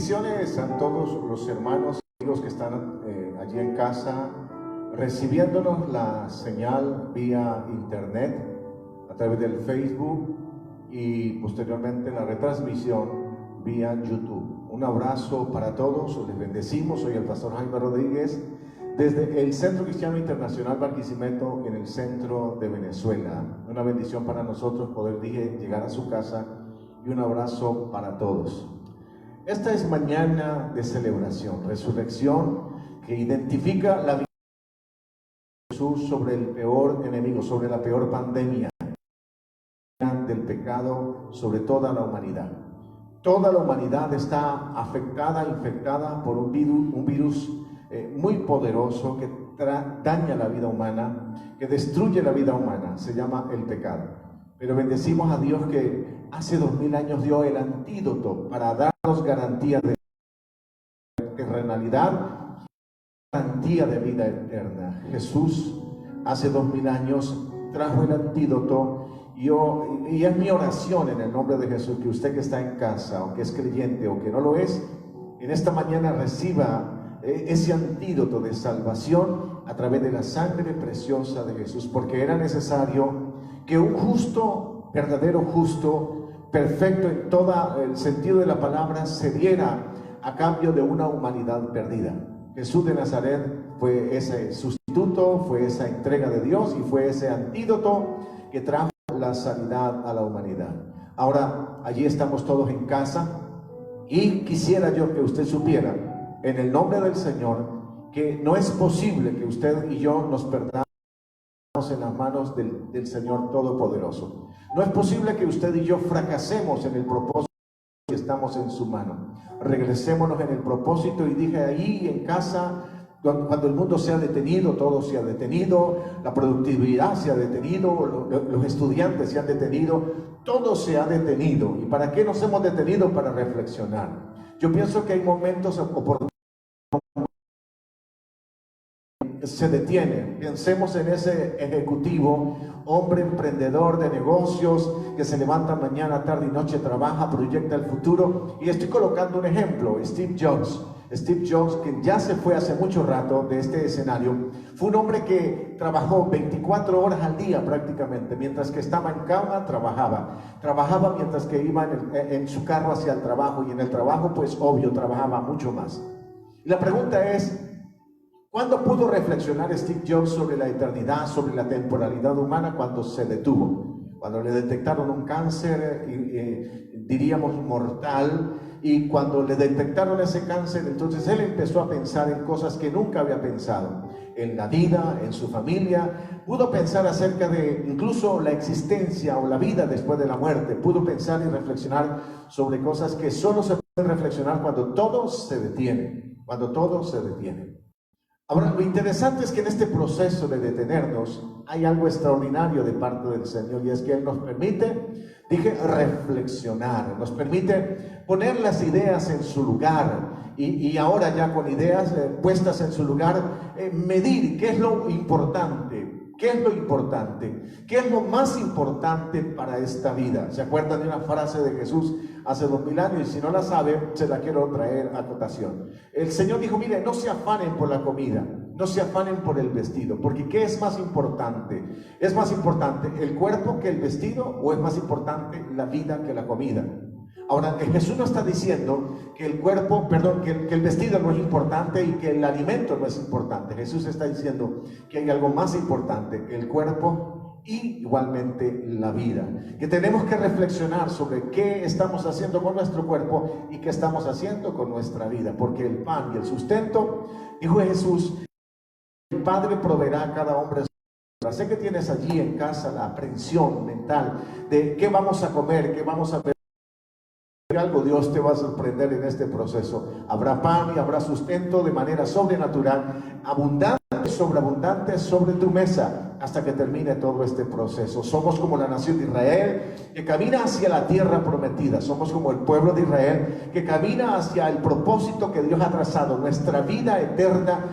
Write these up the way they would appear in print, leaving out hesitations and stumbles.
Bendiciones a todos los hermanos y amigos que están allí en casa, recibiéndonos la señal vía internet, a través del Facebook y posteriormente la retransmisión vía YouTube. Un abrazo para todos, les bendecimos. Soy el pastor Jaime Rodríguez, desde el Centro Cristiano Internacional Barquisimeto, en el centro de Venezuela. Una bendición para nosotros poder llegar a su casa, y un abrazo para todos. Esta es mañana de celebración, resurrección, que identifica la victoria de Jesús sobre el peor enemigo, sobre la peor pandemia del pecado sobre toda la humanidad. Toda la humanidad está afectada, infectada por un virus muy poderoso que daña la vida humana, que destruye la vida humana. Se llama el pecado. Pero bendecimos a Dios que hace 2000 años dio el antídoto para darnos garantía de terrenalidad, garantía de vida eterna. Jesús hace 2000 años trajo el antídoto. Y es mi oración en el nombre de Jesús que usted que está en casa, o que es creyente o que no lo es, en esta mañana reciba ese antídoto de salvación a través de la sangre preciosa de Jesús, porque era necesario que un justo, verdadero justo, perfecto en todo el sentido de la palabra, se diera a cambio de una humanidad perdida. Jesús de Nazaret fue ese sustituto, fue esa entrega de Dios y fue ese antídoto que trajo la sanidad a la humanidad. Ahora, allí estamos todos en casa, y quisiera yo que usted supiera, en el nombre del Señor, que no es posible que usted y yo nos perdamos en las manos del Señor Todopoderoso. No es posible que usted y yo fracasemos en el propósito que estamos en su mano. Regresémonos en el propósito, y dije ahí en casa, cuando el mundo se ha detenido, todo se ha detenido, la productividad se ha detenido, los estudiantes se han detenido, todo se ha detenido. ¿Y para qué nos hemos detenido? Para reflexionar. Yo pienso que hay momentos oportunos se detiene. Pensemos en ese ejecutivo, hombre emprendedor de negocios, que se levanta mañana, tarde y noche, trabaja, proyecta el futuro. Y estoy colocando un ejemplo, Steve Jobs, que ya se fue hace mucho rato de este escenario. Fue un hombre que trabajó 24 horas al día prácticamente. Mientras que estaba en cama, trabajaba mientras que iba en su carro hacia el trabajo, y en el trabajo, pues obvio, trabajaba mucho más. Y la pregunta es, ¿cuándo pudo reflexionar Steve Jobs sobre la eternidad, sobre la temporalidad humana? Cuando se detuvo, cuando le detectaron un cáncer, diríamos mortal, y cuando le detectaron ese cáncer, entonces él empezó a pensar en cosas que nunca había pensado, en la vida, en su familia. Pudo pensar acerca de incluso la existencia o la vida después de la muerte. Pudo pensar y reflexionar sobre cosas que solo se pueden reflexionar cuando todo se detiene, Ahora, lo interesante es que en este proceso de detenernos hay algo extraordinario de parte del Señor, y es que Él nos permite, reflexionar, nos permite poner las ideas en su lugar, y ahora ya con ideas puestas en su lugar, medir qué es lo importante. ¿Qué es lo importante? ¿Qué es lo más importante para esta vida? ¿Se acuerdan de una frase de Jesús hace 2000 años? Y si no la saben, se la quiero traer a cotación. El Señor dijo, mire, no se afanen por la comida, no se afanen por el vestido, porque ¿qué es más importante? ¿Es más importante el cuerpo que el vestido, o es más importante la vida que la comida? Ahora, Jesús no está diciendo que el cuerpo, que el vestido no es importante y que el alimento no es importante. Jesús está diciendo que hay algo más importante, el cuerpo y igualmente la vida. Que tenemos que reflexionar sobre qué estamos haciendo con nuestro cuerpo y qué estamos haciendo con nuestra vida. Porque el pan y el sustento, dijo Jesús, el Padre proveerá a cada hombre. Sé que tienes allí en casa la aprensión mental de qué vamos a comer, qué vamos a beber. Algo Dios te va a sorprender en este proceso. Habrá pan y habrá sustento de manera sobrenatural, abundante, sobreabundante sobre tu mesa, hasta que termine todo este proceso. Somos como la nación de Israel que camina hacia la tierra prometida. Somos como el pueblo de Israel que camina hacia el propósito que Dios ha trazado, nuestra vida eterna,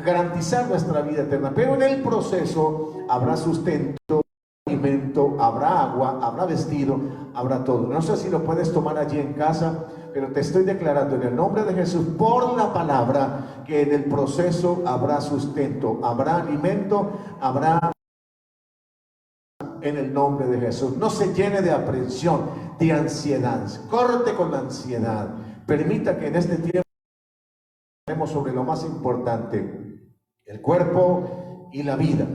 garantizar nuestra vida eterna. Pero en el proceso habrá sustento, alimento, habrá agua, habrá vestido, habrá todo. No sé si lo puedes tomar allí en casa, pero te estoy declarando en el nombre de Jesús, por la palabra, que en el proceso habrá sustento, habrá alimento, habrá, en el nombre de Jesús. No se llene de aprensión, de ansiedad. Corte con la ansiedad. Permita que en este tiempo hablemos sobre lo más importante, el cuerpo y la vida.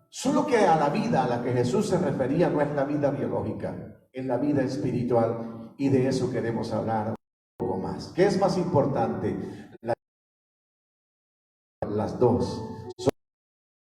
Solo que a la vida a la que Jesús se refería no es la vida biológica, es la vida espiritual, y de eso queremos hablar un poco más. ¿Qué es más importante? Las dos. La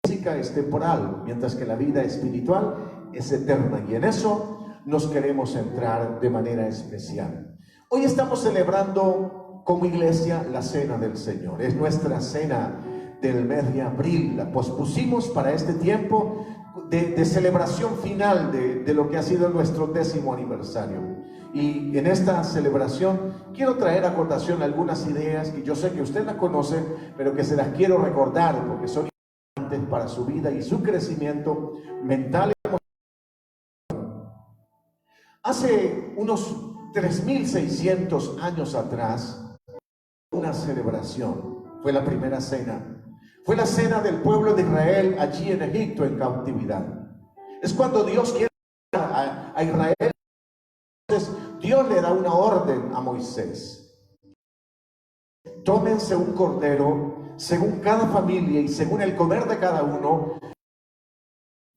física es temporal, mientras que la vida espiritual es eterna, y en eso nos queremos centrar de manera especial. Hoy estamos celebrando como iglesia la Cena del Señor. Es nuestra cena del mes de abril. La pospusimos para este tiempo de celebración final de lo que ha sido nuestro 10º aniversario. Y en esta celebración quiero traer a colación algunas ideas que yo sé que usted las conoce, pero que se las quiero recordar porque son importantes para su vida y su crecimiento mental y emocional. Hace unos 3600 años atrás, una celebración, fue la primera cena. Fue la cena del pueblo de Israel allí en Egipto en cautividad. Es cuando Dios quiere a Israel. Entonces Dios le da una orden a Moisés: tómense un cordero según cada familia y según el comer de cada uno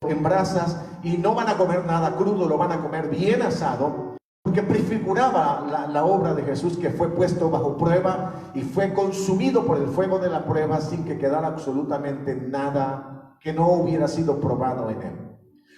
en brasas, y no van a comer nada crudo, lo van a comer bien asado, porque prefiguraba la obra de Jesús, que fue puesto bajo prueba y fue consumido por el fuego de la prueba sin que quedara absolutamente nada que no hubiera sido probado en él.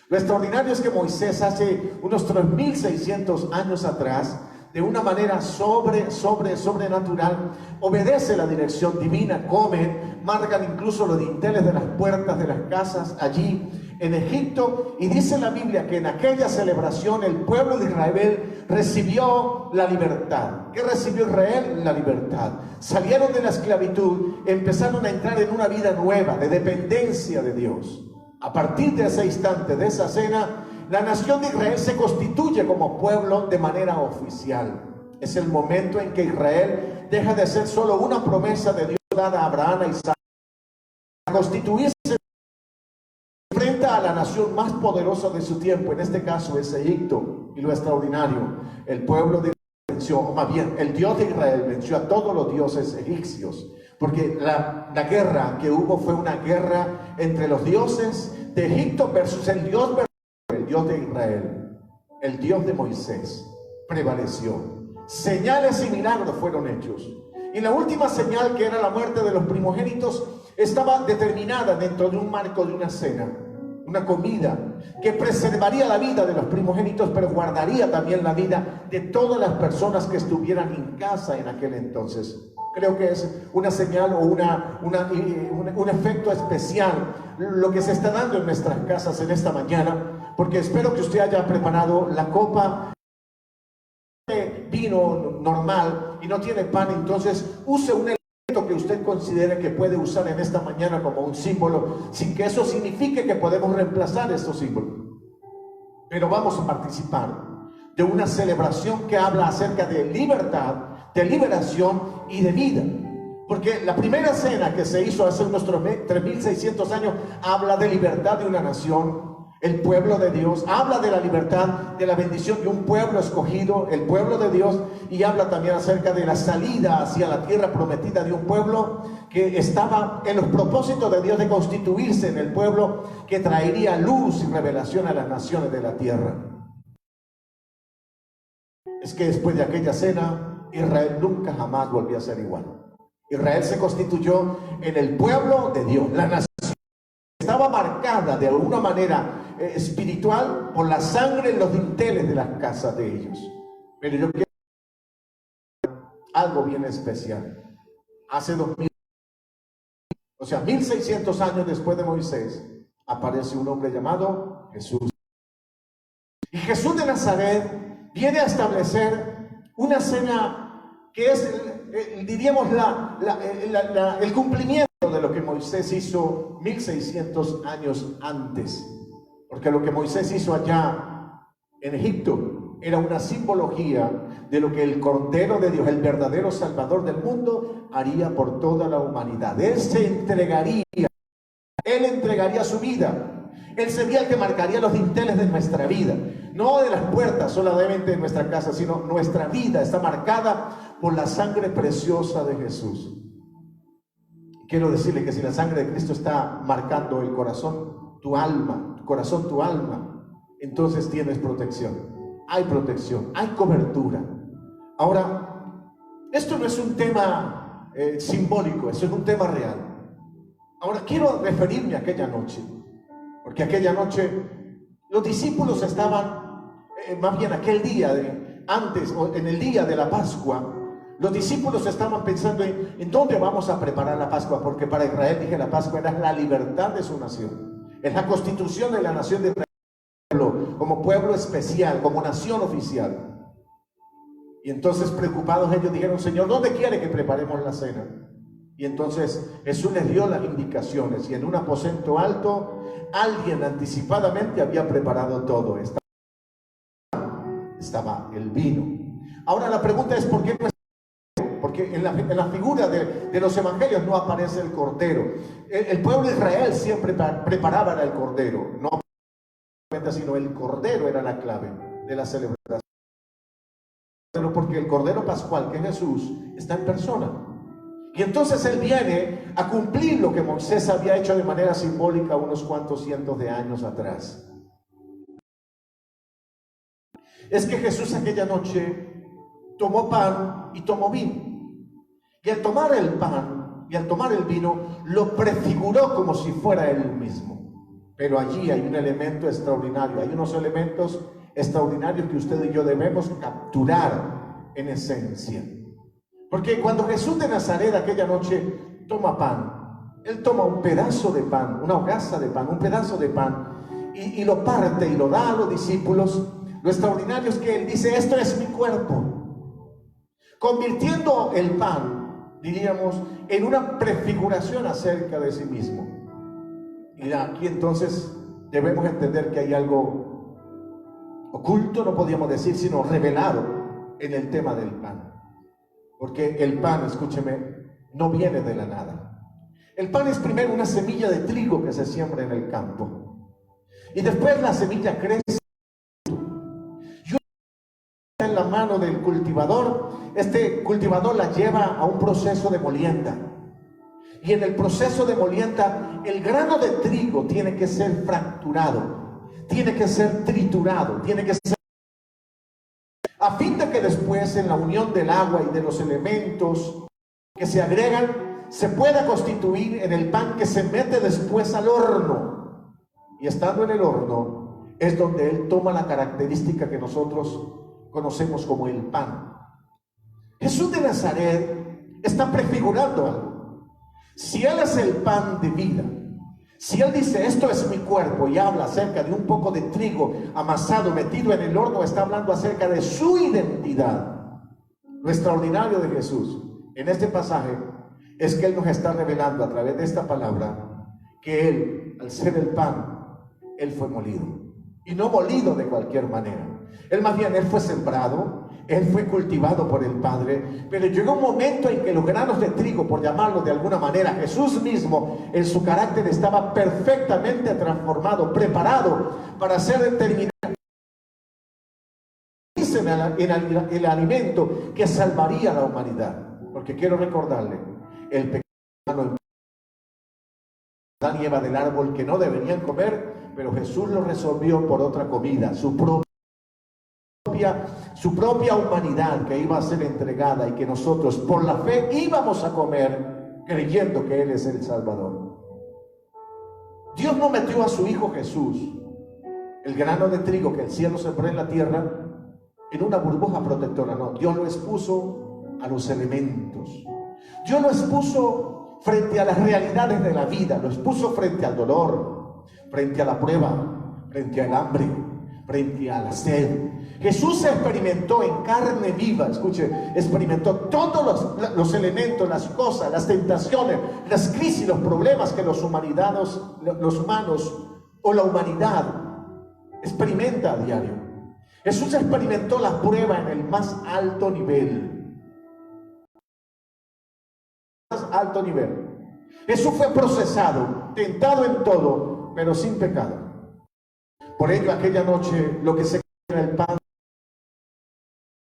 Lo extraordinario es que Moisés hace unos 3600 años atrás, de una manera sobrenatural, obedece la dirección divina, comen, marcan incluso los dinteles de las puertas de las casas allí en Egipto, y dice la Biblia que en aquella celebración el pueblo de Israel recibió la libertad. ¿Qué recibió Israel? La libertad. Salieron de la esclavitud, empezaron a entrar en una vida nueva de dependencia de Dios. A partir de ese instante, de esa cena, la nación de Israel se constituye como pueblo de manera oficial. Es el momento en que Israel deja de ser solo una promesa de Dios dada a Abraham y Isaac, para constituirse frente a la nación más poderosa de su tiempo. En este caso es Egipto. Y lo extraordinario, el pueblo de Israel venció, o más bien el Dios de Israel venció a todos los dioses egipcios, porque la guerra que hubo fue una guerra entre los dioses de Egipto versus el Dios de Israel. El Dios de Moisés prevaleció. Señales y milagros fueron hechos, y la última señal, que era la muerte de los primogénitos, estaba determinada dentro de un marco de una cena, una comida que preservaría la vida de los primogénitos, pero guardaría también la vida de todas las personas que estuvieran en casa en aquel entonces. Creo que es una señal o un efecto especial lo que se está dando en nuestras casas en esta mañana, porque espero que usted haya preparado la copa de vino normal y no tiene pan. Entonces use un elemento que usted considere que puede usar en esta mañana como un símbolo, sin que eso signifique que podemos reemplazar estos símbolos. Pero vamos a participar de una celebración que habla acerca de libertad, de liberación y de vida. Porque la primera cena que se hizo hace unos 3600 años habla de libertad de una nación, el pueblo de Dios, habla de la libertad, de la bendición de un pueblo escogido, el pueblo de Dios, y habla también acerca de la salida hacia la tierra prometida de un pueblo que estaba en los propósitos de Dios de constituirse en el pueblo que traería luz y revelación a las naciones de la tierra. Es que después de aquella cena, Israel nunca jamás volvió a ser igual. Israel se constituyó en el pueblo de Dios. La nación estaba marcada de alguna manera espiritual por la sangre en los dinteles de las casas de ellos. Pero yo quiero algo bien especial. Hace 1600 años después de Moisés, aparece un hombre llamado Jesús. Y Jesús de Nazaret viene a establecer una cena que es, diríamos, el cumplimiento de lo que Moisés hizo 1600 años antes. Porque lo que Moisés hizo allá en Egipto era una simbología de lo que el Cordero de Dios, el verdadero Salvador del mundo, haría por toda la humanidad. Él se entregaría, Él entregaría su vida. Él sería el que marcaría los dinteles de nuestra vida, no de las puertas solamente de nuestra casa, sino nuestra vida está marcada por la sangre preciosa de Jesús. Quiero decirle que si la sangre de Cristo está marcando el corazón, tu alma, tu corazón, tu alma, entonces tienes protección. Hay protección, hay cobertura. Ahora, esto no es un tema simbólico, eso es un tema real. Ahora quiero referirme a aquella noche, porque aquella noche los discípulos estaban, más bien aquel día antes, o en el día de la Pascua, los discípulos estaban pensando en dónde vamos a preparar la Pascua, porque para Israel, dije, la Pascua era la libertad de su nación, es la constitución de la nación de Israel como pueblo especial, como nación oficial. Y entonces, preocupados, ellos dijeron: Señor, ¿dónde quiere que preparemos la cena? Y entonces Jesús les dio las indicaciones, y en un aposento alto alguien anticipadamente había preparado todo. Estaba el vino. Ahora la pregunta es: ¿por qué no? Porque en la figura de los evangelios no aparece el cordero. El pueblo de Israel siempre preparaba el cordero, no sino el cordero era la clave de la celebración. Porque el cordero pascual, que es Jesús, está en persona. Y entonces Él viene a cumplir lo que Moisés había hecho de manera simbólica unos cuantos cientos de años atrás. Es que Jesús aquella noche tomó pan y tomó vino. Y al tomar el pan y al tomar el vino, lo prefiguró como si fuera Él mismo. Pero allí hay un elemento extraordinario, hay unos elementos extraordinarios que usted y yo debemos capturar en esencia. Porque cuando Jesús de Nazaret aquella noche toma pan, Él toma un pedazo de pan, una hogaza de pan, un pedazo de pan, y lo parte y lo da a los discípulos. Lo extraordinario es que Él dice: esto es mi cuerpo, convirtiendo el pan, diríamos, en una prefiguración acerca de sí mismo. Y aquí entonces debemos entender que hay algo oculto, no podríamos decir, sino revelado en el tema del pan. Porque el pan, escúcheme, no viene de la nada. El pan es primero una semilla de trigo que se siembra en el campo. Y después la semilla crece. Y en la mano del cultivador, este cultivador la lleva a un proceso de molienda. Y en el proceso de molienda, el grano de trigo tiene que ser fracturado, tiene que ser triturado, tiene que ser, a fin de que después, en la unión del agua y de los elementos que se agregan, se pueda constituir en el pan que se mete después al horno. Y estando en el horno es donde Él toma la característica que nosotros conocemos como el pan. Jesús de Nazaret está prefigurando algo. Si Él es el pan de vida, si Él dice: esto es mi cuerpo, y habla acerca de un poco de trigo amasado, metido en el horno, está hablando acerca de su identidad. Lo extraordinario de Jesús en este pasaje es que Él nos está revelando a través de esta palabra que Él, al ser el pan, Él fue molido. Y no molido de cualquier manera. Él más bien, Él fue sembrado, Él fue cultivado por el Padre, pero llegó un momento en que los granos de trigo, por llamarlo de alguna manera, Jesús mismo en su carácter estaba perfectamente transformado, preparado para ser determinado en el alimento que salvaría a la humanidad. Porque quiero recordarle, el pecado Adán y Eva del árbol que no deberían comer, pero Jesús lo resolvió por otra comida, su propia humanidad que iba a ser entregada, y que nosotros por la fe íbamos a comer creyendo que Él es el Salvador. Dios no metió a su Hijo Jesús, el grano de trigo que el cielo sembró en la tierra, en una burbuja protectora. No, Dios lo expuso a los elementos. Dios lo expuso frente a las realidades de la vida, lo expuso frente al dolor, frente a la prueba, frente al hambre, frente a la sed. Jesús experimentó en carne viva, escuche, experimentó todos los elementos, las cosas, las tentaciones, las crisis, los problemas que los humanos o la humanidad experimenta a diario. Jesús experimentó la prueba en el más alto nivel. Más alto nivel. Jesús fue procesado, tentado en todo, pero sin pecado. Por ello, aquella noche, lo que se era el pan,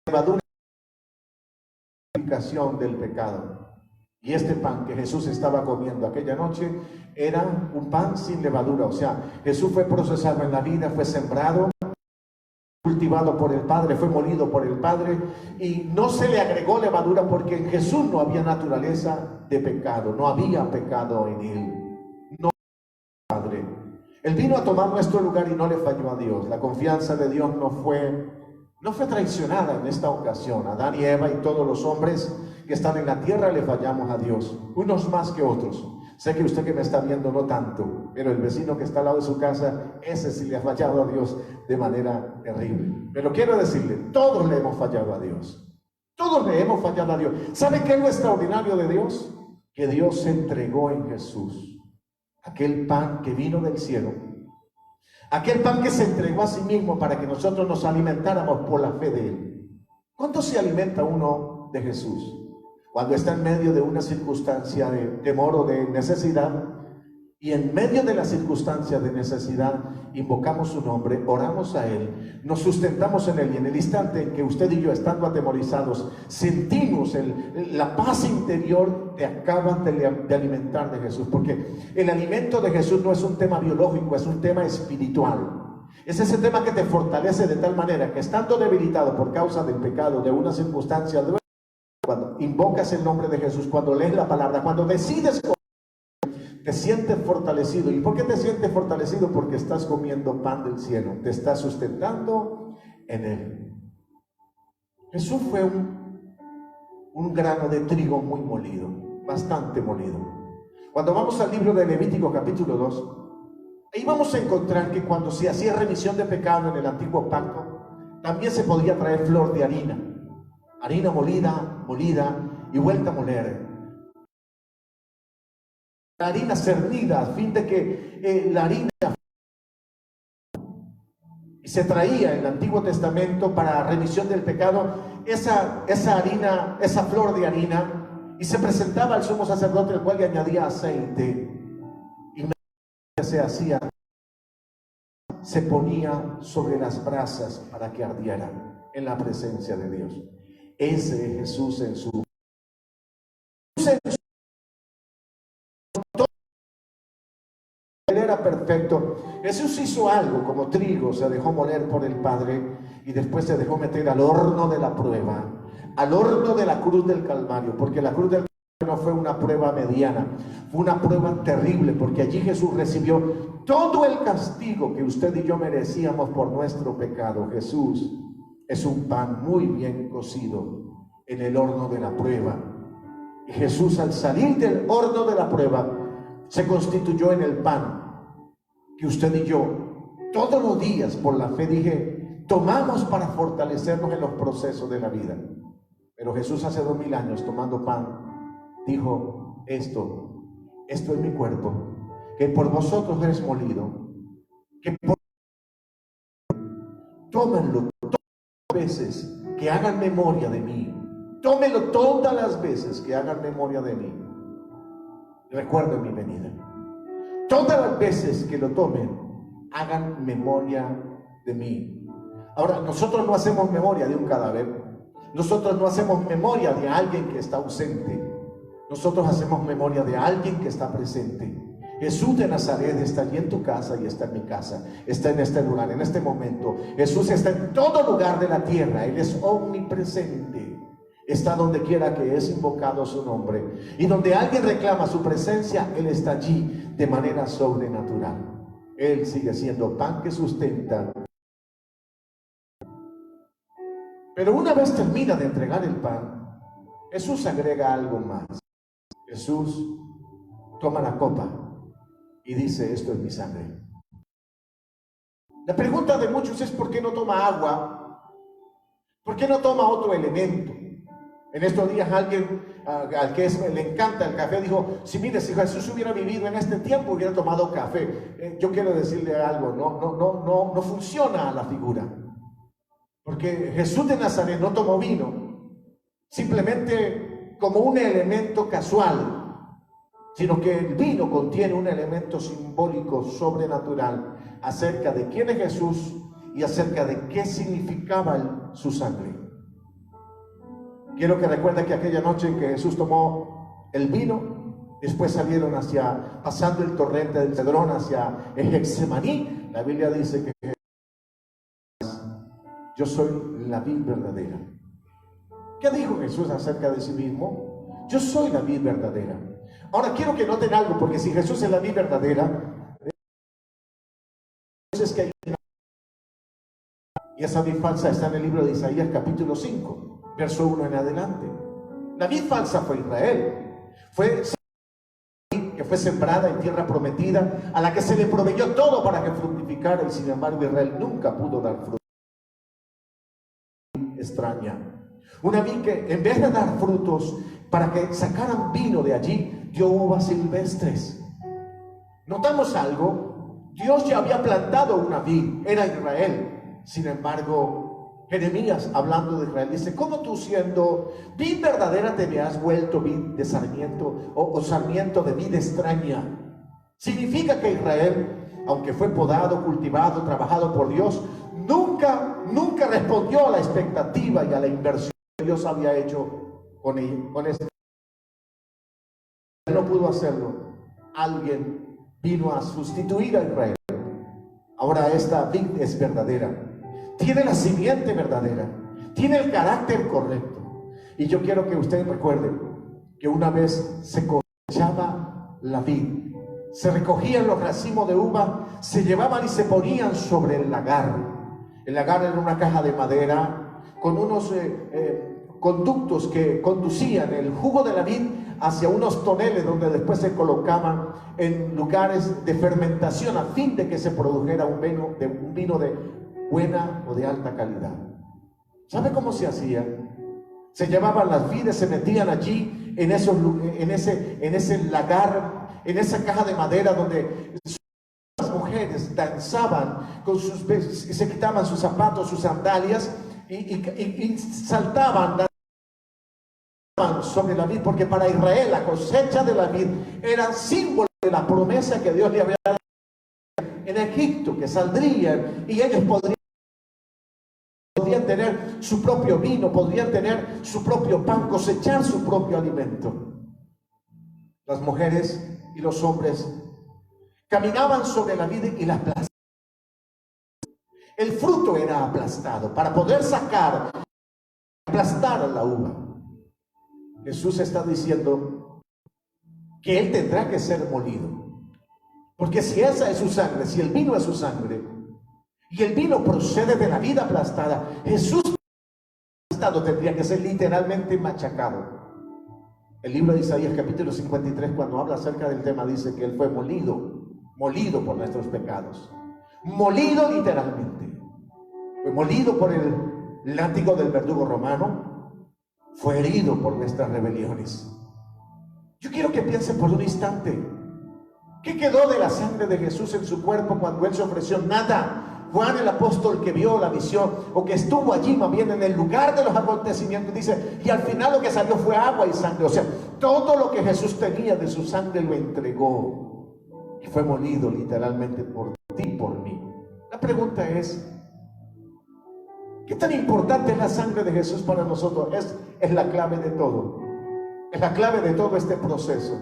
la levadura, la purificación del pecado. Y este pan que Jesús estaba comiendo aquella noche era un pan sin levadura. O sea, Jesús fue procesado en la vida, fue sembrado, cultivado por el Padre, fue molido por el Padre, y no se le agregó levadura porque en Jesús no había naturaleza de pecado, no había pecado en él. No, Padre. Él vino a tomar nuestro lugar y no le falló a Dios. La confianza de Dios no fue traicionada en esta ocasión. Adán y Eva y todos los hombres que están en la tierra le fallamos a Dios, unos más que otros. Sé que usted que me está viendo no tanto, pero el vecino que está al lado de su casa, ese sí le ha fallado a Dios de manera terrible. Pero quiero decirle, todos le hemos fallado a Dios. Todos le hemos fallado a Dios. ¿Sabe qué es lo extraordinario de Dios? Que Dios se entregó en Jesús. Aquel pan que vino del cielo. Aquel pan que se entregó a sí mismo para que nosotros nos alimentáramos por la fe de Él. ¿Cuánto se alimenta uno de Jesús? Cuando está en medio de una circunstancia de temor o de necesidad, y en medio de la circunstancia de necesidad invocamos su nombre, oramos a Él, nos sustentamos en Él, y en el instante en que usted y yo, estando atemorizados, sentimos la paz interior, te acaban de alimentar de Jesús, porque el alimento de Jesús no es un tema biológico, es un tema espiritual. Es ese tema que te fortalece de tal manera que, estando debilitado por causa del pecado, de una circunstancia, cuando invocas el nombre de Jesús, cuando lees la palabra, cuando decides, te sientes fortalecido. ¿Y por qué te sientes fortalecido? Porque estás comiendo pan del cielo, te estás sustentando en Él. Jesús fue un grano de trigo muy molido, bastante molido. Cuando vamos al libro de Levítico capítulo 2, ahí vamos a encontrar que cuando se hacía remisión de pecado en el antiguo pacto, también se podía traer flor de harina. Harina molida y vuelta a moler. La harina cernida, a fin de que la harina, y se traía en el Antiguo Testamento para remisión del pecado, esa harina, esa flor de harina, y se presentaba al sumo sacerdote, el cual le añadía aceite, y se ponía sobre las brasas para que ardiera en la presencia de Dios. Ese es Jesús en su... Él era perfecto. Jesús hizo algo como trigo, se dejó moler por el Padre y después se dejó meter al horno de la prueba, al horno de la cruz del Calvario, porque la cruz del Calvario no fue una prueba mediana, fue una prueba terrible, porque allí Jesús recibió todo el castigo que usted y yo merecíamos por nuestro pecado. Jesús es un pan muy bien cocido en el horno de la prueba. Y Jesús, al salir del horno de la prueba, se constituyó en el pan que usted y yo todos los días por la fe tomamos para fortalecernos en los procesos de la vida. Pero Jesús hace 2000 años, tomando pan, dijo: esto es mi cuerpo, que por vosotros es molido, que tómenlo todas las veces que hagan memoria de mí. Tómenlo todas las veces que hagan memoria de mí. Recuerden mi venida. Todas las veces que lo tomen, hagan memoria de mí. Ahora, nosotros no hacemos memoria de un cadáver. Nosotros no hacemos memoria de alguien que está ausente. Nosotros hacemos memoria de alguien que está presente. Jesús de Nazaret está allí en tu casa y está en mi casa. Está en este lugar, en este momento. Jesús está en todo lugar de la tierra. Él es omnipresente. Está donde quiera que es invocado su nombre. Y donde alguien reclama su presencia, Él está allí de manera sobrenatural. Él sigue siendo pan que sustenta. Pero una vez termina de entregar el pan, Jesús agrega algo más. Jesús toma la copa y dice: esto es mi sangre. La pregunta de muchos es: ¿por qué no toma agua? ¿Por qué no toma otro elemento? En estos días alguien al que le encanta el café dijo: si mire, si Jesús hubiera vivido en este tiempo hubiera tomado café. Yo quiero decirle algo, no funciona la figura. Porque Jesús de Nazaret no tomó vino simplemente como un elemento casual, sino que el vino contiene un elemento simbólico sobrenatural acerca de quién es Jesús y acerca de qué significaba su sangre. Quiero que recuerden que aquella noche en que Jesús tomó el vino, después salieron pasando el torrente del Cedrón hacia el Getsemaní. La Biblia dice que yo soy la vid verdadera. ¿Qué dijo Jesús acerca de sí mismo? Yo soy la vid verdadera. Ahora quiero que noten algo, porque si Jesús es la vid verdadera, entonces que hay una... Y esa vid falsa está en el libro de Isaías capítulo 5, verso 1 en adelante. La vid falsa fue Israel. Fue que fue sembrada en tierra prometida, a la que se le proveyó todo para que fructificara, y sin embargo Israel nunca pudo dar fruto. Extraña, una vid que en vez de dar frutos para que sacaran vino de allí, dio uvas silvestres. Notamos algo: Dios ya había plantado una vid, era Israel. Sin embargo, Jeremías, hablando de Israel, dice: ¿cómo tú, siendo vid verdadera, te me has vuelto vid de sarmiento o sarmiento de vid extraña? Significa que Israel, aunque fue podado, cultivado, trabajado por Dios, nunca respondió a la expectativa y a la inversión que Dios había hecho con este. Él no pudo hacerlo. Alguien vino a sustituir a Israel. Ahora esta vid es verdadera, tiene la simiente verdadera, tiene el carácter correcto. Y yo quiero que ustedes recuerden que una vez se cosechaba la vid, se recogían los racimos de uva, se llevaban y se ponían sobre el lagar. El lagar era una caja de madera con unos conductos que conducían el jugo de la vid hacia unos toneles donde después se colocaban en lugares de fermentación a fin de que se produjera un vino de buena o de alta calidad. ¿Sabe cómo se hacía? Se llevaban las vides, se metían allí en ese lagar, en esa caja de madera donde las mujeres danzaban con se quitaban sus zapatos, sus sandalias y saltaban sobre la vid, porque para Israel la cosecha de la vid era símbolo de la promesa que Dios le había dado en Egipto, que saldrían y ellos podrían tener su propio vino, podrían tener su propio pan, cosechar su propio alimento. Las mujeres y los hombres caminaban sobre la vid y la aplastaban. El fruto era aplastado para poder aplastar la uva. Jesús está diciendo que Él tendrá que ser molido, porque si esa es su sangre, si el vino es su sangre, y el vino procede de la vid aplastada, Jesús aplastado tendría que ser literalmente machacado. El libro de Isaías capítulo 53, cuando habla acerca del tema, dice que Él fue molido por nuestros pecados, molido literalmente, fue molido por el látigo del verdugo romano, fue herido por nuestras rebeliones. Yo quiero que piensen por un instante, ¿qué quedó de la sangre de Jesús en su cuerpo cuando Él se ofreció? Nada. Juan el apóstol, que vio la visión, o que estuvo allí más bien en el lugar de los acontecimientos, dice, y al final lo que salió fue agua y sangre. O sea, todo lo que Jesús tenía de su sangre lo entregó y fue molido literalmente por ti y por mí. La pregunta es, ¿qué tan importante es la sangre de Jesús para nosotros? Es la clave de todo. Es la clave de todo este proceso.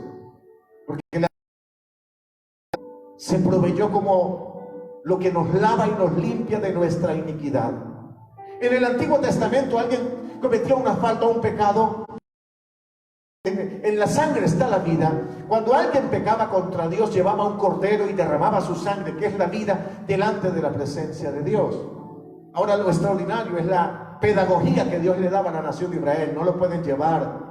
Porque se proveyó como lo que nos lava y nos limpia de nuestra iniquidad. En el Antiguo Testamento alguien cometió una falta, un pecado. En la sangre está la vida. Cuando alguien pecaba contra Dios, llevaba un cordero y derramaba su sangre, que es la vida, delante de la presencia de Dios. Ahora lo extraordinario es la pedagogía que Dios le daba a la nación de Israel. No lo pueden llevar,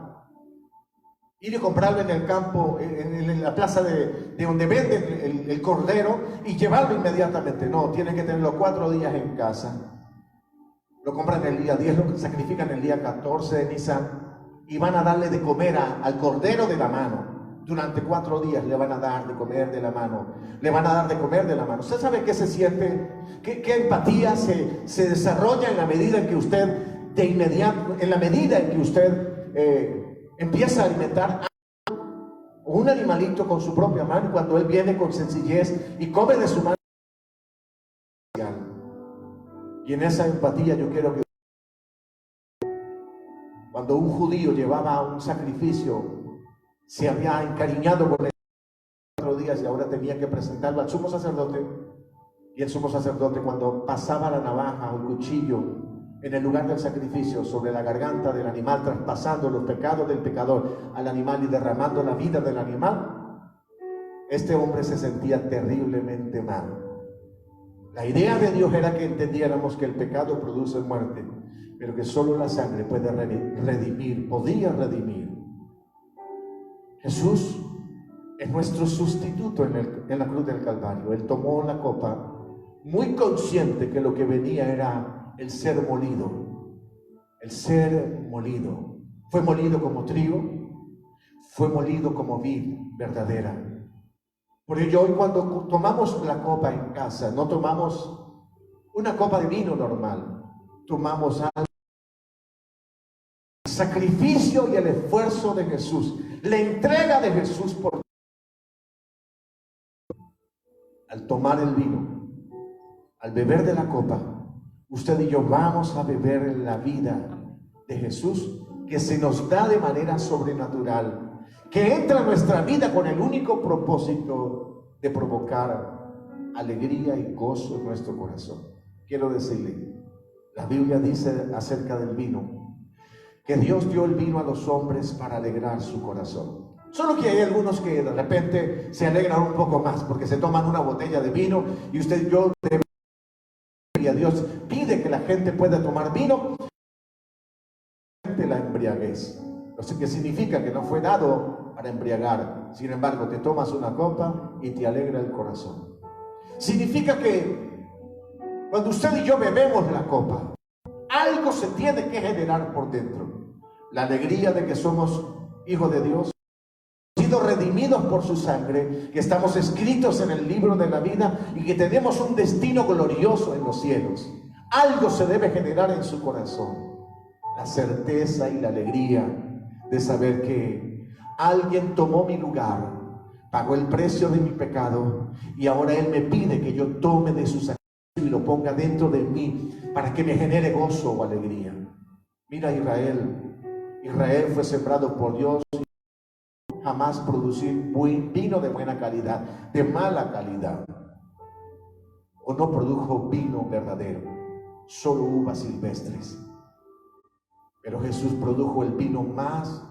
ir y comprarlo en el campo, en la plaza de donde venden el cordero, y llevarlo inmediatamente. No, tienen que tenerlo 4 días en casa. Lo compran el día 10, lo sacrifican el día 14 de Nisan, y van a darle de comer al cordero de la mano durante 4 días le van a dar de comer de la mano, le van a dar de comer de la mano. ¿Usted sabe qué se siente? ¿Qué empatía se desarrolla en la medida en que usted, de inmediato, en la medida en que usted empieza a alimentar a un animalito con su propia mano, cuando él viene con sencillez y come de su mano? Y en esa empatía yo quiero que, cuando un judío llevaba un sacrificio, se había encariñado con él 4 días y ahora tenía que presentarlo al sumo sacerdote, y el sumo sacerdote, cuando pasaba la navaja o el cuchillo en el lugar del sacrificio sobre la garganta del animal, traspasando los pecados del pecador al animal y derramando la vida del animal, este hombre se sentía terriblemente mal. La idea de Dios era que entendiéramos que el pecado produce muerte, pero que solo la sangre puede redimir, podía redimir. Jesús es nuestro sustituto en la cruz del Calvario. Él tomó la copa muy consciente que lo que venía era el ser molido. El ser molido. Fue molido como trigo, fue molido como vid verdadera. Por ello, hoy cuando tomamos la copa en casa, no tomamos una copa de vino normal, tomamos el sacrificio y el esfuerzo de Jesús, la entrega de Jesús por. Al tomar el vino, al beber de la copa, usted y yo vamos a beber la vida de Jesús, que se nos da de manera sobrenatural, que entra en nuestra vida con el único propósito de provocar alegría y gozo en nuestro corazón. Quiero decirle, la Biblia dice acerca del vino, que Dios dio el vino a los hombres para alegrar su corazón. Solo que hay algunos que de repente se alegran un poco más porque se toman una botella de vino, y usted y yo, y a Dios pide que la gente pueda tomar vino de la embriaguez. Lo que significa que no fue dado para embriagar. Sin embargo, te tomas una copa y te alegra el corazón. Significa que cuando usted y yo bebemos la copa, algo se tiene que generar por dentro. La alegría de que somos hijos de Dios, sido redimidos por su sangre, que estamos escritos en el libro de la vida y que tenemos un destino glorioso en los cielos. Algo se debe generar en su corazón. La certeza y la alegría de saber que alguien tomó mi lugar, pagó el precio de mi pecado, y ahora Él me pide que yo tome de su sacrificio y lo ponga dentro de mí para que me genere gozo o alegría. Mira, Israel fue sembrado por Dios, jamás producir vino de buena calidad, de mala calidad, o no produjo vino verdadero, solo uvas silvestres. Pero Jesús produjo el vino más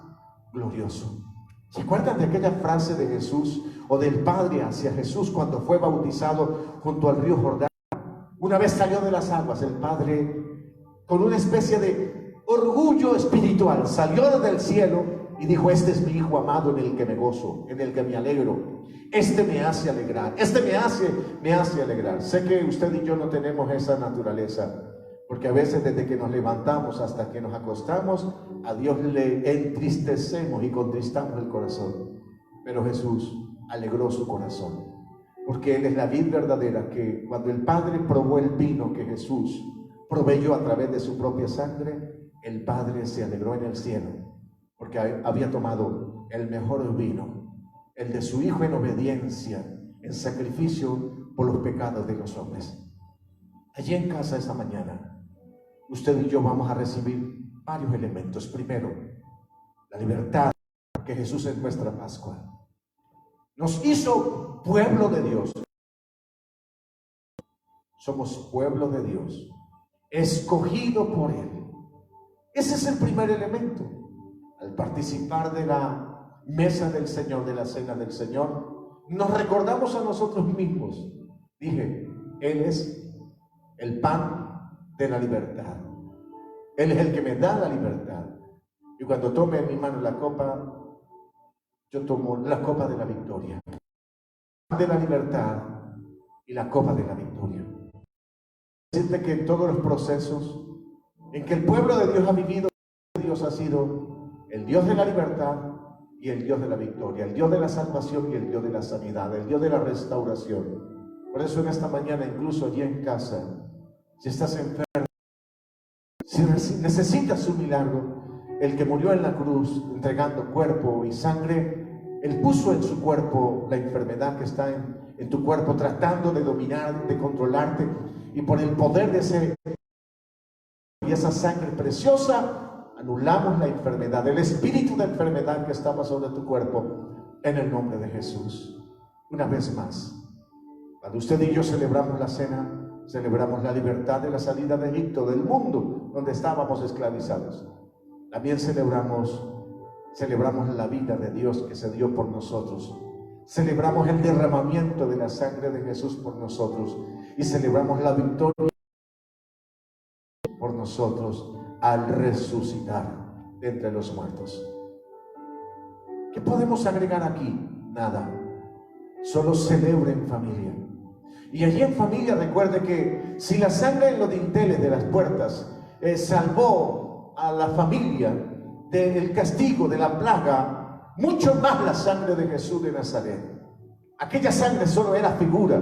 glorioso. ¿Se acuerdan de aquella frase de Jesús o del Padre hacia Jesús cuando fue bautizado junto al río Jordán? Una vez salió de las aguas, el Padre, con una especie de orgullo espiritual, salió desde el cielo y dijo: este es mi Hijo amado en el que me gozo, en el que me alegro. Este me hace alegrar, este me hace alegrar. Sé que usted y yo no tenemos esa naturaleza, porque a veces desde que nos levantamos hasta que nos acostamos, a Dios le entristecemos y contristamos el corazón. Pero Jesús alegró su corazón, porque Él es la vid verdadera, que cuando el Padre probó el vino que Jesús proveyó a través de su propia sangre, el Padre se alegró en el cielo, porque había tomado el mejor vino, el de su Hijo en obediencia, en sacrificio por los pecados de los hombres. Allí en casa esta mañana, usted y yo vamos a recibir varios elementos. Primero, la libertad, que Jesús es nuestra Pascua. Nos hizo pueblo de Dios. Somos pueblo de Dios, escogido por Él. Ese es el primer elemento. Al participar de la mesa del Señor, de la cena del Señor, nos recordamos a nosotros mismos. Dije, Él es el pan de la libertad. Él es el que me da la libertad. Y cuando tome en mi mano la copa, yo tomo la copa de la victoria, de la libertad y la copa de la victoria. Decirte que en todos los procesos en que el pueblo de Dios ha vivido, Dios ha sido el Dios de la libertad y el Dios de la victoria, el Dios de la salvación y el Dios de la sanidad, el Dios de la restauración. Por eso en esta mañana, incluso allí en casa, si estás enfermo, si necesitas un milagro, el que murió en la cruz entregando cuerpo y sangre, Él puso en su cuerpo la enfermedad que está en tu cuerpo, tratando de dominar, de controlarte, y por el poder de ese y esa sangre preciosa, anulamos la enfermedad, el espíritu de enfermedad que estaba sobre tu cuerpo, en el nombre de Jesús. Una vez más, cuando usted y yo celebramos la cena, celebramos la libertad de la salida de Egipto, del mundo donde estábamos esclavizados. También celebramos la vida de Dios que se dio por nosotros. Celebramos el derramamiento de la sangre de Jesús por nosotros y celebramos la victoria por nosotros al resucitar de entre los muertos. ¿Qué podemos agregar aquí? Nada. Solo celebre en familia. Y allí en familia recuerde que si la sangre en los dinteles de las puertas salvó a la familia del castigo, de la plaga, mucho más la sangre de Jesús de Nazaret. Aquella sangre solo era figura,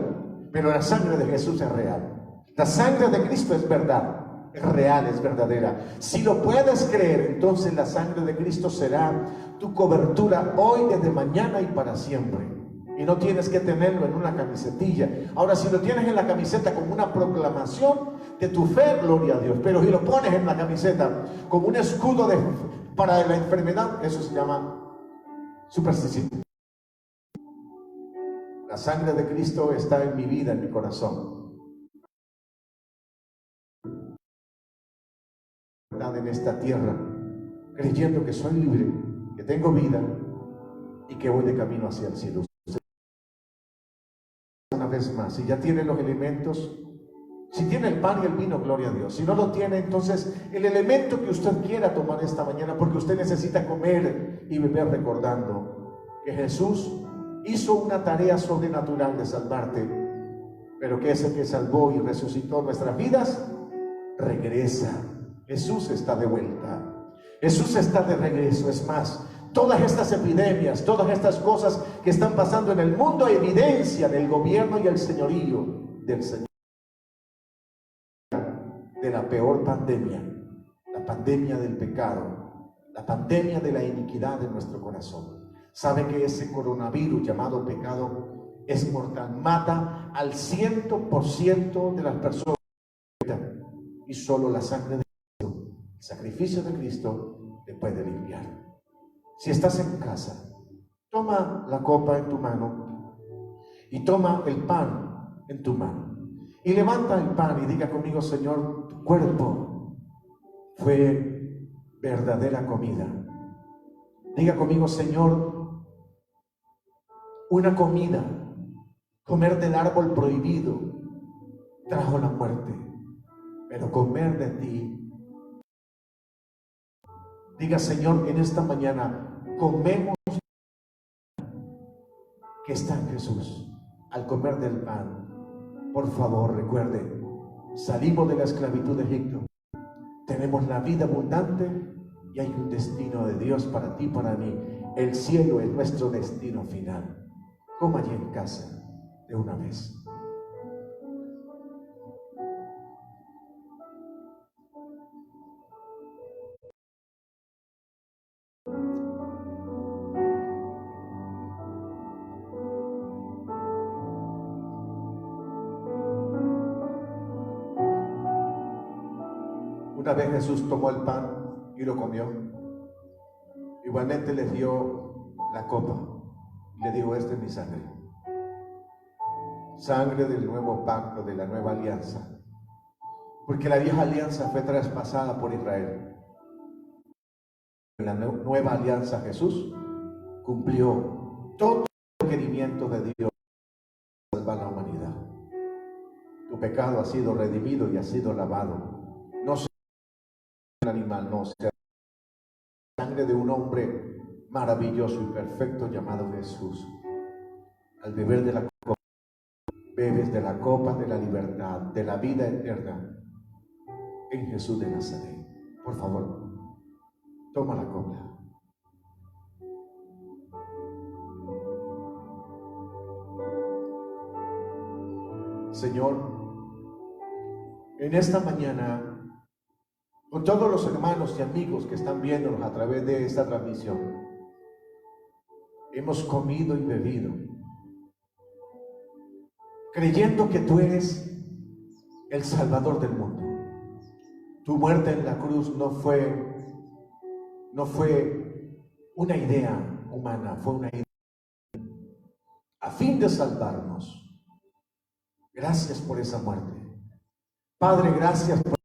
pero la sangre de Jesús es real. La sangre de Cristo es verdad. Es real, es verdadera. Si lo puedes creer, entonces la sangre de Cristo será tu cobertura hoy, desde mañana y para siempre. Y no tienes que tenerlo en una camisetilla. Ahora, si lo tienes en la camiseta como una proclamación de tu fe, gloria a Dios. Pero si lo pones en la camiseta como un escudo para la enfermedad, eso se llama superstición. La sangre de Cristo está en mi vida, en mi corazón. En esta tierra, creyendo que soy libre, que tengo vida y que voy de camino hacia el cielo. Una vez más, si ya tiene los elementos, si tiene el pan y el vino, gloria a Dios. Si no lo tiene, entonces el elemento que usted quiera tomar esta mañana, porque usted necesita comer y beber recordando que Jesús hizo una tarea sobrenatural de salvarte, pero que ese que salvó y resucitó nuestras vidas regresa. Jesús está de vuelta. Jesús está de regreso. Es más, todas estas epidemias, todas estas cosas que están pasando en el mundo evidencian el gobierno y el señorío del Señor. De la peor pandemia, la pandemia del pecado, la pandemia de la iniquidad en nuestro corazón. Sabe que ese coronavirus llamado pecado es mortal, mata al 100% de las personas, y solo la sangre de Cristo, el sacrificio de Cristo, te puede limpiar. Si estás en casa, toma la copa en tu mano y toma el pan en tu mano y levanta el pan y diga conmigo: Señor, tu cuerpo fue verdadera comida. Diga conmigo: Señor, una comida, comer del árbol prohibido trajo la muerte, pero comer de ti. Diga: Señor, en esta mañana comemos que está en Jesús. Al comer del pan, por favor, recuerde, salimos de la esclavitud de Egipto, tenemos la vida abundante y hay un destino de Dios para ti, para mí. El cielo es nuestro destino final. Coma allí en casa de una vez. Una vez Jesús tomó el pan y lo comió. Igualmente le dio la copa y le dijo: esta es mi sangre. Sangre del nuevo pacto, de la nueva alianza. Porque la vieja alianza fue traspasada por Israel. En la nueva alianza Jesús cumplió todo el requerimiento de Dios para salvar la humanidad. Tu pecado ha sido redimido y ha sido lavado. No sea un animal, no sea la sangre de un hombre maravilloso y perfecto llamado Jesús. Al beber de la copa, bebes de la copa de la libertad, de la vida eterna en Jesús de Nazaret. Por favor, toma la copa. Señor, en esta mañana, con todos los hermanos y amigos que están viéndonos a través de esta transmisión, hemos comido y bebido, creyendo que tú eres el Salvador del mundo. Tu muerte en la cruz no fue una idea humana, fue una idea a fin de salvarnos. Gracias por esa muerte. Padre, gracias por...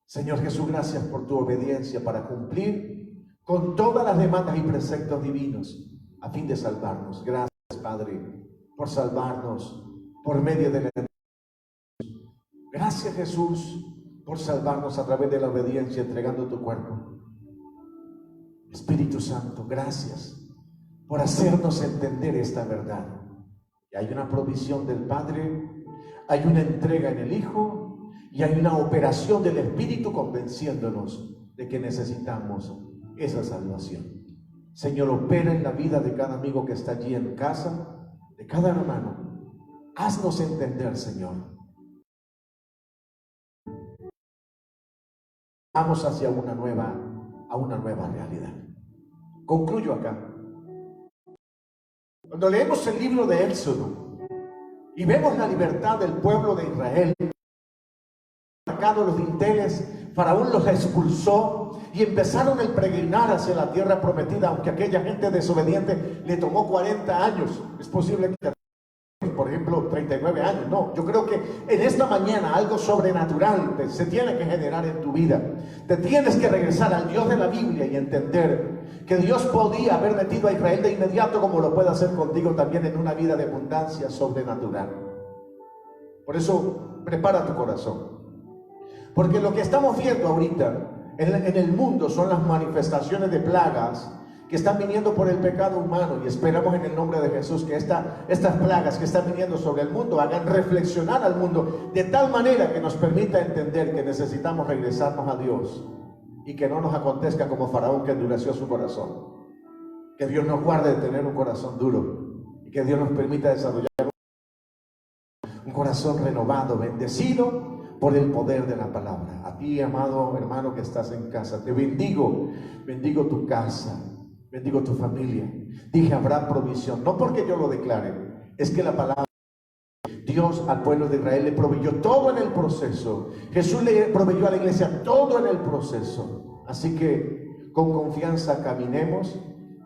Señor Jesús, gracias por tu obediencia para cumplir con todas las demandas y preceptos divinos a fin de salvarnos. Gracias, Padre, por salvarnos por medio de la... Gracias, Jesús, por salvarnos a través de la obediencia, entregando tu cuerpo. Espíritu Santo, gracias por hacernos entender esta verdad. Y hay una provisión del Padre, hay una entrega en el Hijo y hay una operación del Espíritu convenciéndonos de que necesitamos esa salvación. Señor, opera en la vida de cada amigo que está allí en casa, de cada hermano. Haznos entender, Señor. Vamos hacia una nueva realidad. Concluyo acá. Cuando leemos el libro de Éxodo y vemos la libertad del pueblo de Israel, sacado los dinteles, Faraón los expulsó y empezaron el peregrinar hacia la tierra prometida, aunque aquella gente desobediente le tomó 40 años. Es posible que, por ejemplo, 39 años. No, yo creo que en esta mañana algo sobrenatural se tiene que generar en tu vida. Te tienes que regresar al Dios de la Biblia y entender que Dios podía haber metido a Israel de inmediato, como lo puede hacer contigo también en una vida de abundancia sobrenatural. Por eso, prepara tu corazón. Porque lo que estamos viendo ahorita en el mundo son las manifestaciones de plagas que están viniendo por el pecado humano, y esperamos en el nombre de Jesús que estas plagas que están viniendo sobre el mundo hagan reflexionar al mundo de tal manera que nos permita entender que necesitamos regresarnos a Dios y que no nos acontezca como Faraón, que endureció su corazón. Que Dios nos guarde de tener un corazón duro y que Dios nos permita desarrollar un corazón renovado, bendecido por el poder de la palabra. A ti, amado hermano que estás en casa, te bendigo tu casa, bendigo tu familia. Dije, habrá provisión, no porque yo lo declare, es que la palabra, Dios al pueblo de Israel le proveyó todo en el proceso. Jesús le proveyó a la iglesia todo en el proceso. Así que con confianza caminemos.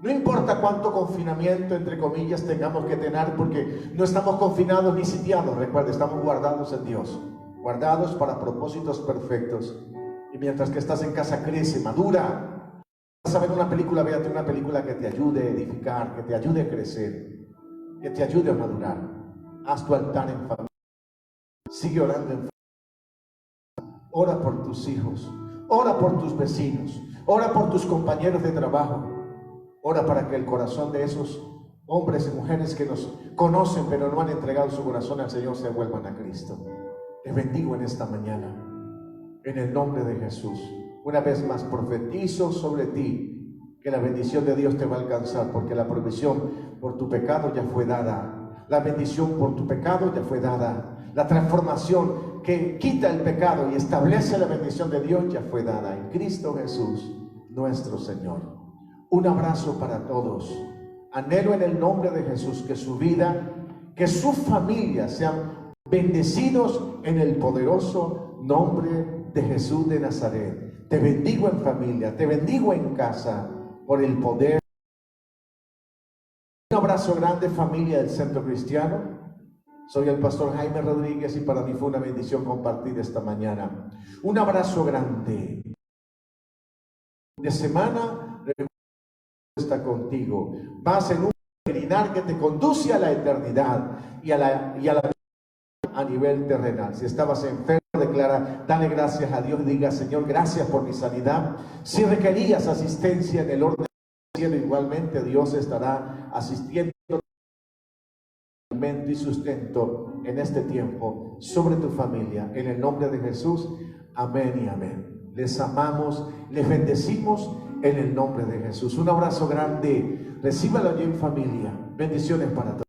No importa cuánto confinamiento, entre comillas, tengamos que tener, porque no estamos confinados ni sitiados. Recuerda, estamos guardados en Dios, guardados para propósitos perfectos. Y mientras que estás en casa, crece, madura. Vas a ver una película, véate una película que te ayude a edificar, que te ayude a crecer, que te ayude a madurar. Haz tu altar en familia. Sigue orando en familia. Ora por tus hijos, ora por tus vecinos, ora por tus compañeros de trabajo. Ora para que el corazón de esos hombres y mujeres que nos conocen pero no han entregado su corazón al Señor se vuelvan a Cristo. Te bendigo en esta mañana, en el nombre de Jesús. Una vez más profetizo sobre ti que la bendición de Dios te va a alcanzar, porque la provisión por tu pecado ya fue dada. La bendición por tu pecado ya fue dada. La transformación que quita el pecado y establece la bendición de Dios ya fue dada en Cristo Jesús, nuestro Señor. Un abrazo para todos. Anhelo en el nombre de Jesús que su vida, que su familia sean bendecidos en el poderoso nombre de Jesús de Nazaret. Te bendigo en familia, te bendigo en casa por el poder. Un abrazo grande, familia del Centro Cristiano. Soy el pastor Jaime Rodríguez y para mí fue una bendición compartir esta mañana. Un abrazo grande. De semana está contigo. Vas en un peregrinar que te conduce a la eternidad y a nivel terrenal. Si estabas enfermo, declara, dale gracias a Dios, diga, Señor, gracias por mi sanidad. Si requerías asistencia en el orden del cielo, igualmente Dios estará asistiendo y sustento en este tiempo sobre tu familia, en el nombre de Jesús. Amén y amén. Les amamos, les bendecimos en el nombre de Jesús. Un abrazo grande, recíbalo allí en familia. Bendiciones para todos.